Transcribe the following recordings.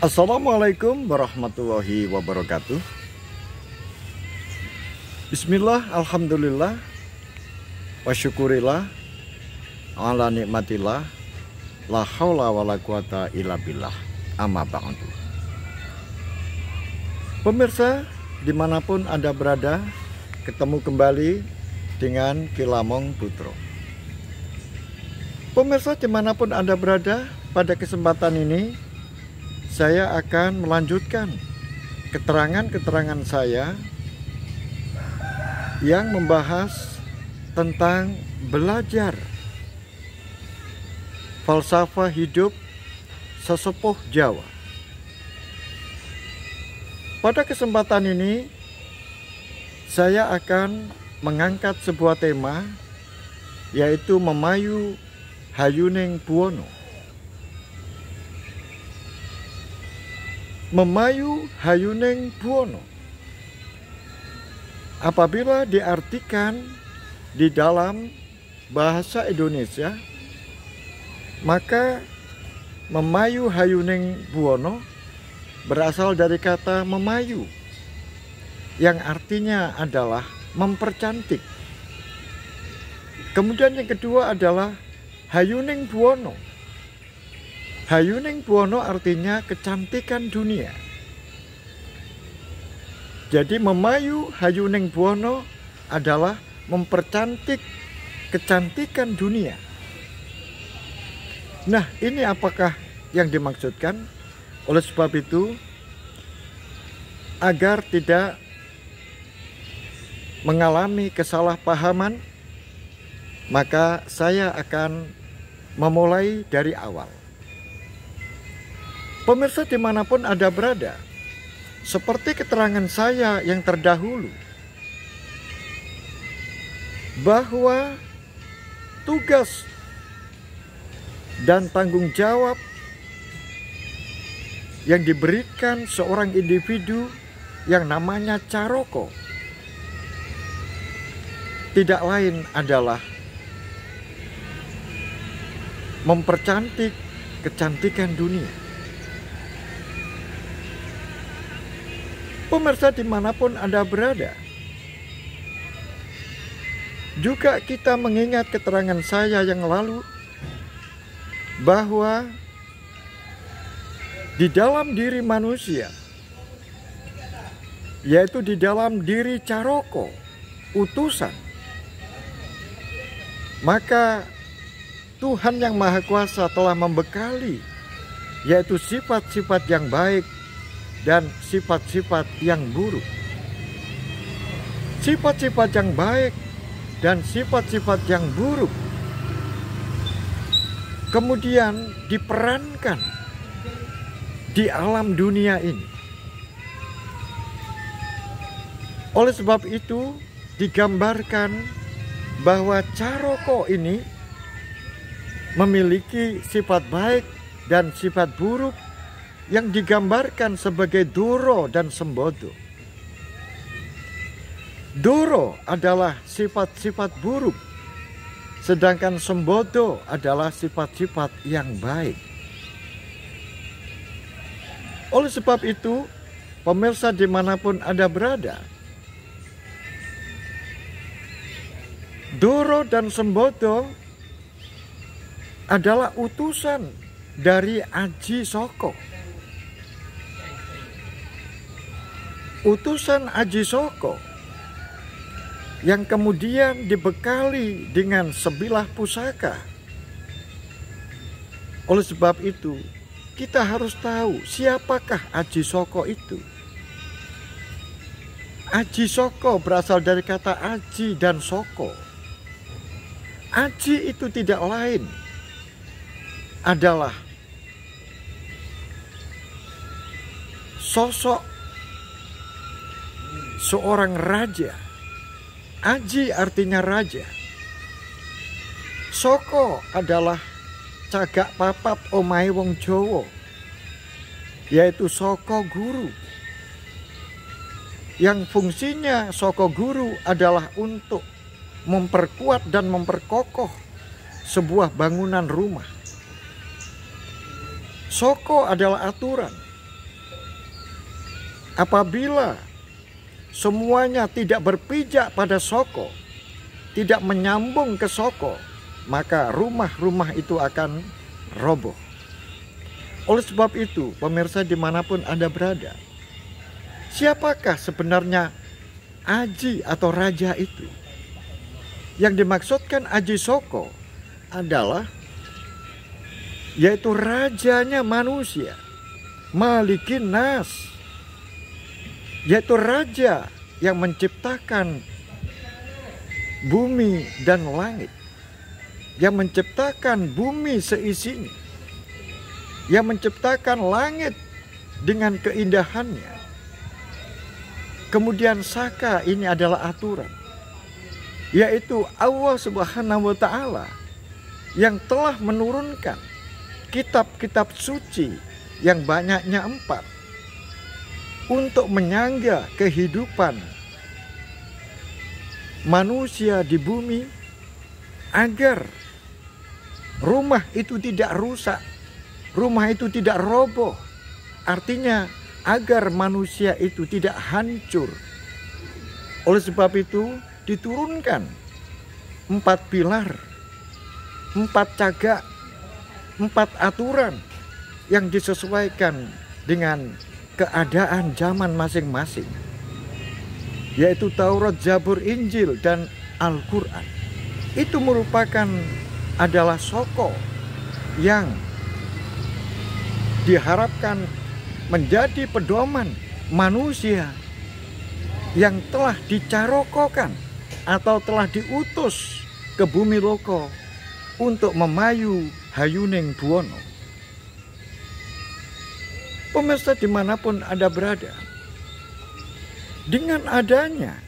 Assalamualaikum warahmatullahi wabarakatuh. Bismillah, alhamdulillah, wa syukurillah, ala nikmatillah, la haula wa la quwata illa billah, amma ba'du. Pemirsa, dimanapun Anda berada, ketemu kembali dengan Kilamong Putro. Pemirsa, dimanapun Anda berada, pada kesempatan ini saya akan melanjutkan keterangan-keterangan saya yang membahas tentang belajar falsafah hidup sesepuh Jawa. Pada kesempatan ini saya akan mengangkat sebuah tema, yaitu Memayu Hayuning Buwono. Memayu Hayuning Buwono apabila diartikan di dalam bahasa Indonesia, maka Memayu Hayuning Buwono berasal dari kata memayu, yang artinya adalah mempercantik. Kemudian yang kedua adalah Hayuning Buwono. Hayuning Buwono artinya kecantikan dunia. Jadi Memayu Hayuning Buwono adalah mempercantik kecantikan dunia. Nah, ini apakah yang dimaksudkan? Oleh sebab itu, agar tidak mengalami kesalahpahaman, maka saya akan memulai dari awal. Pemirsa dimanapun Anda berada, seperti keterangan saya yang terdahulu, bahwa tugas dan tanggung jawab yang diberikan seorang individu yang namanya caroko tidak lain adalah mempercantik kecantikan dunia. Pemirsa dimanapun Anda berada, juga kita mengingat keterangan saya yang lalu bahwa di dalam diri manusia, yaitu di dalam diri caroko, utusan, maka Tuhan yang Maha Kuasa telah membekali, yaitu sifat-sifat yang baik dan sifat-sifat yang buruk. Sifat-sifat yang baik dan sifat-sifat yang buruk kemudian diperankan di alam dunia ini. Oleh sebab itu digambarkan bahwa caroko ini memiliki sifat baik dan sifat buruk yang digambarkan sebagai doro dan sembodo. Doro adalah sifat-sifat buruk, sedangkan sembodo adalah sifat-sifat yang baik. Oleh sebab itu, pemirsa dimanapun Anda berada, doro dan sembodo adalah utusan dari Aji Soko. Utusan Aji Soko yang kemudian dibekali dengan sebilah pusaka. Oleh sebab itu, kita harus tahu siapakah Aji Soko itu. Aji Soko berasal dari kata aji dan soko. Aji itu tidak lain adalah sosok seorang raja. Aji artinya raja. Soko adalah cagak papat omahe wong Jawa, yaitu soko guru. Yang fungsinya soko guru adalah untuk memperkuat dan memperkokoh sebuah bangunan rumah. Soko adalah aturan, Apabila semuanya tidak berpijak pada Soko, tidak menyambung ke Soko, maka rumah-rumah itu akan roboh. Oleh sebab itu, pemirsa dimanapun Anda berada, siapakah sebenarnya Aji atau raja itu? Yang dimaksudkan Aji Soko adalah yaitu rajanya manusia, Malikin Nas, yaitu raja yang menciptakan bumi dan langit, yang menciptakan bumi seisinya, yang menciptakan langit dengan keindahannya. Kemudian saka ini adalah aturan, yaitu Allah Subhanahu wa Ta'ala yang telah menurunkan kitab-kitab suci yang banyaknya 4 untuk menyangga kehidupan manusia di bumi, agar rumah itu tidak rusak, rumah itu tidak roboh. Artinya agar manusia itu tidak hancur. Oleh sebab itu diturunkan 4 pilar, 4 cagak, 4 aturan yang disesuaikan dengan keadaan zaman masing-masing, yaitu Taurat, Zabur, Injil, dan Al-Quran. Itu merupakan adalah Soko yang diharapkan menjadi pedoman manusia yang telah dicarokokan atau telah diutus ke bumi loko untuk memayu hayuning buwono. Pemirsa dimanapun Anda berada, dengan adanya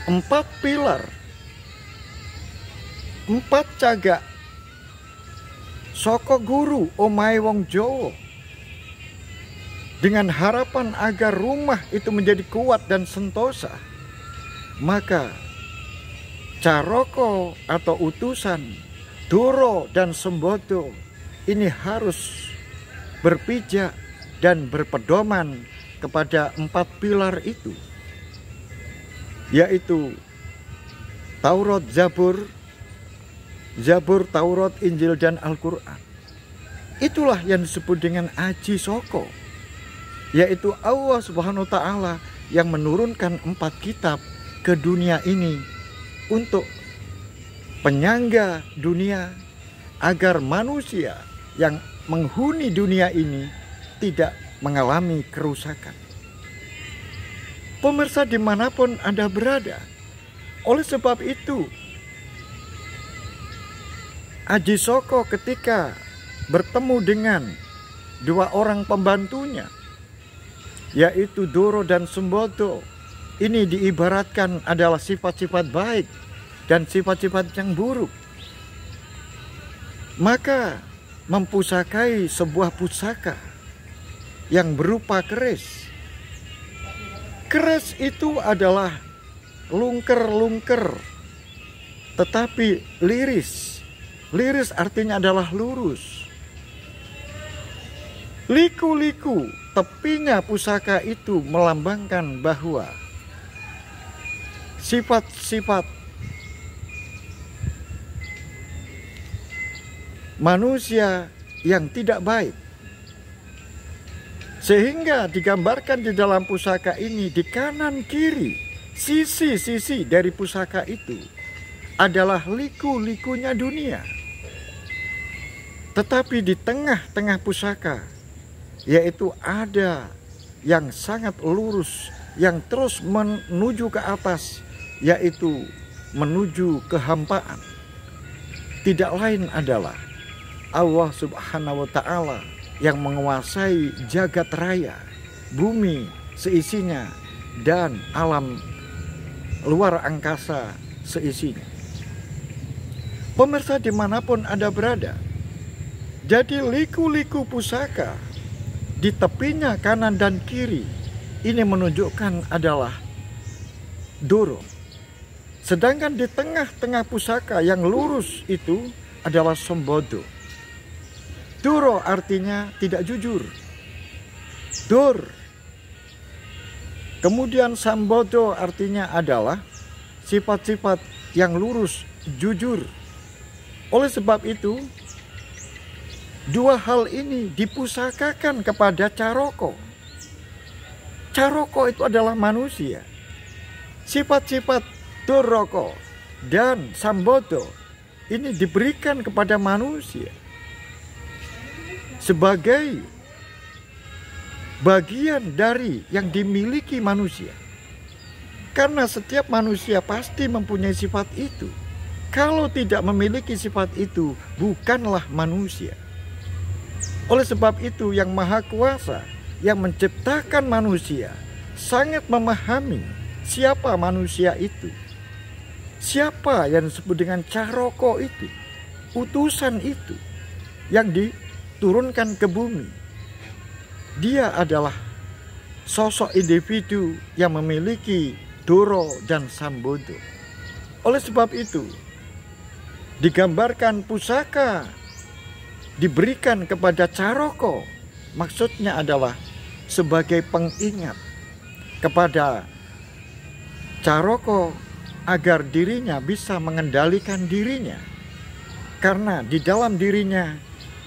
4 pilar, 4 cagak Soko guru omahe wong Jawa, dengan harapan agar rumah itu menjadi kuat dan sentosa, maka caroko atau utusan Doro dan Sembodo ini harus berpijak dan berpedoman kepada 4 pilar itu, yaitu Taurat, Zabur, Taurat, Injil, dan Al-Quran. Itulah yang disebut dengan Aji Soko, yaitu Allah Subhanahu wa Ta'ala yang menurunkan 4 kitab ke dunia ini untuk penyangga dunia, agar manusia yang menghuni dunia ini tidak mengalami kerusakan. Pemirsa dimanapun Anda berada, oleh sebab itu Aji Soko ketika bertemu dengan 2 orang pembantunya, yaitu Doro dan Sembodo, ini diibaratkan adalah sifat-sifat baik dan sifat-sifat yang buruk. Maka mempusakai sebuah pusaka yang berupa keris. Keris itu adalah lungker-lungker, tetapi liris. Liris artinya adalah lurus. Liku-liku tepinya pusaka itu melambangkan bahwa sifat-sifat manusia yang tidak baik, sehingga digambarkan di dalam pusaka ini di kanan kiri sisi-sisi dari pusaka itu adalah liku-likunya dunia. Tetapi di tengah-tengah pusaka, yaitu ada yang sangat lurus, yang terus menuju ke atas, yaitu menuju kehampaan. Tidak lain adalah Allah Subhanahu wa Ta'ala yang menguasai jagat raya, bumi seisinya, dan alam luar angkasa seisinya. Pemirsa dimanapun Anda berada, jadi liku-liku pusaka di tepinya kanan dan kiri ini menunjukkan adalah Doro. Sedangkan di tengah-tengah pusaka yang lurus itu adalah Sembodo. Doro artinya tidak jujur. Dur Kemudian Sambodo artinya adalah sifat-sifat yang lurus, jujur. Oleh sebab itu, dua hal ini dipusakakan kepada Caroko. Caroko itu adalah manusia. Sifat-sifat Duroko dan Sambodo ini diberikan kepada manusia sebagai bagian dari yang dimiliki manusia. Karena setiap manusia pasti mempunyai sifat itu. Kalau tidak memiliki sifat itu, bukanlah manusia. Oleh sebab itu, Yang Maha Kuasa yang menciptakan manusia sangat memahami siapa manusia itu. Siapa yang disebut dengan Caroko itu, utusan itu yang diturunkan ke bumi. Dia adalah sosok individu yang memiliki Doro dan Sambodo. Oleh sebab itu, digambarkan pusaka diberikan kepada Caroko, maksudnya adalah sebagai pengingat kepada Caroko agar dirinya bisa mengendalikan dirinya. Karena di dalam dirinya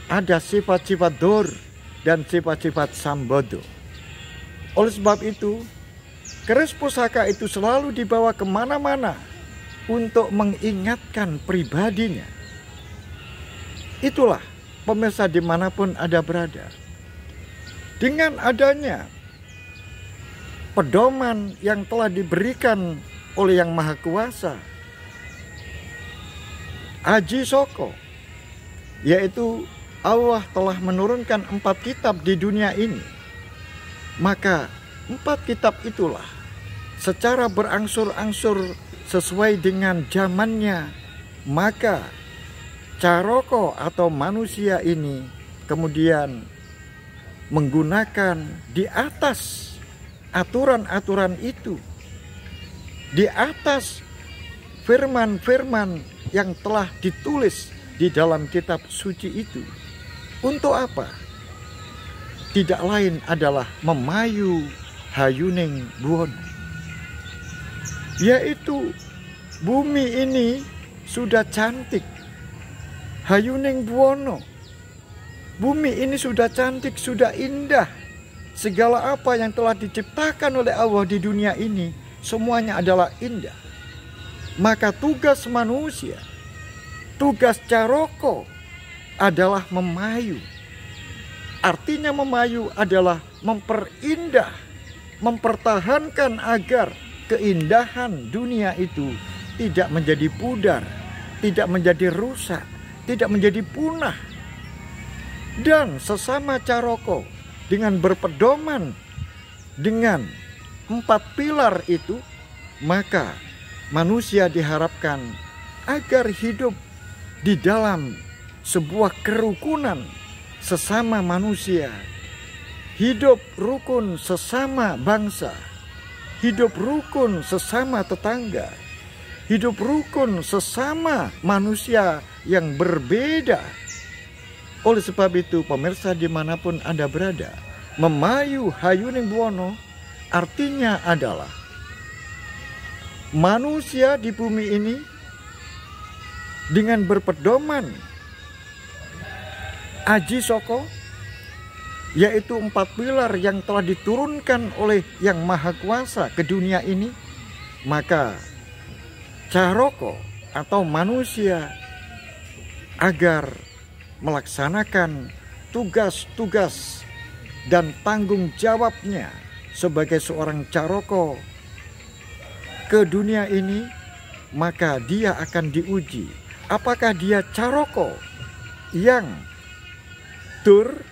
ada sifat-sifat Dor dan sifat-sifat Sambodo. Oleh sebab itu, keris pusaka itu selalu dibawa kemana-mana untuk mengingatkan pribadinya. Itulah pemirsa dimanapun Anda berada. Dengan adanya pedoman yang telah diberikan oleh Yang Maha Kuasa, Aji Soko, yaitu Allah telah menurunkan 4 kitab di dunia ini. Maka 4 kitab itulah secara berangsur-angsur sesuai dengan zamannya. Maka Caroko atau manusia ini kemudian menggunakan di atas aturan-aturan itu, di atas firman-firman yang telah ditulis di dalam kitab suci itu. Untuk apa? Tidak lain adalah memayu Hayuning Buwono, yaitu bumi ini sudah cantik. Hayuning Buwono, bumi ini sudah cantik, sudah indah. Segala apa yang telah diciptakan oleh Allah di dunia ini semuanya adalah indah. Maka tugas manusia, tugas Caroko adalah memayu. Artinya memayu adalah memperindah, mempertahankan agar keindahan dunia itu tidak menjadi pudar, tidak menjadi rusak, tidak menjadi punah. Dan sesama Caroko dengan berpedoman dengan 4 pilar itu, maka manusia diharapkan agar hidup di dalam sebuah kerukunan sesama manusia, hidup rukun sesama bangsa, hidup rukun sesama tetangga, hidup rukun sesama manusia yang berbeda. Oleh sebab itu, pemirsa dimanapun Anda berada, memayu Hayuning Buwono artinya adalah manusia di bumi ini dengan berpedoman Aji Soko, yaitu 4 pilar yang telah diturunkan oleh Yang Maha Kuasa ke dunia ini, maka Caroko atau manusia agar melaksanakan tugas-tugas dan tanggung jawabnya sebagai seorang Caroko ke dunia ini, maka dia akan diuji. Apakah dia Caroko yang Dur,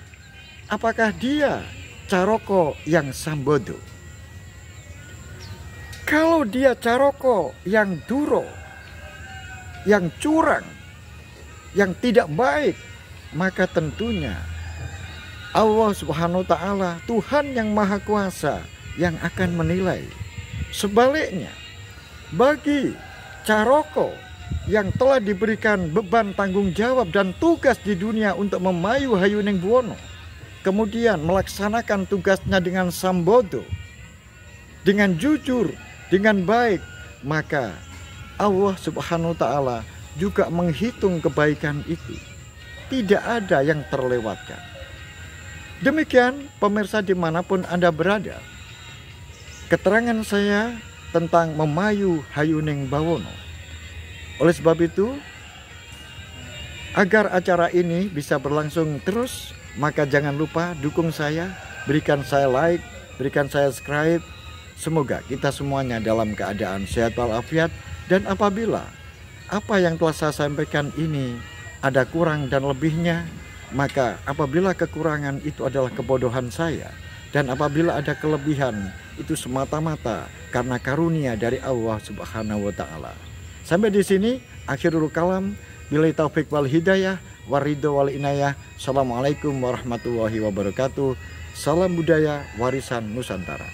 apakah dia Caroko yang Sambodo? Kalau dia Caroko yang Duro, yang curang, yang tidak baik, maka tentunya Allah Subhanahu wa Ta'ala, Tuhan yang Maha Kuasa, yang akan menilai. Sebaliknya, bagi Caroko yang telah diberikan beban tanggung jawab dan tugas di dunia untuk memayu Hayuning Buwono, kemudian melaksanakan tugasnya dengan Sambodo, dengan jujur, dengan baik, maka Allah Subhanahu wa taala juga menghitung kebaikan itu. Tidak ada yang terlewatkan. Demikian pemirsa dimanapun Anda berada, keterangan saya tentang memayu hayuning bawono. Oleh sebab itu, agar acara ini bisa berlangsung terus, maka jangan lupa dukung saya, berikan saya like, berikan saya subscribe. Semoga kita semuanya dalam keadaan sehat walafiat, dan apabila apa yang telah saya sampaikan ini ada kurang dan lebihnya, maka apabila kekurangan itu adalah kebodohan saya, dan apabila ada kelebihan itu semata-mata karena karunia dari Allah Subhanahu wa taala. Sampai di sini akhirul kalam, billahi taufik wal hidayah, waridho wal inayah. Assalamualaikum warahmatullahi wabarakatuh. Salam budaya warisan Nusantara.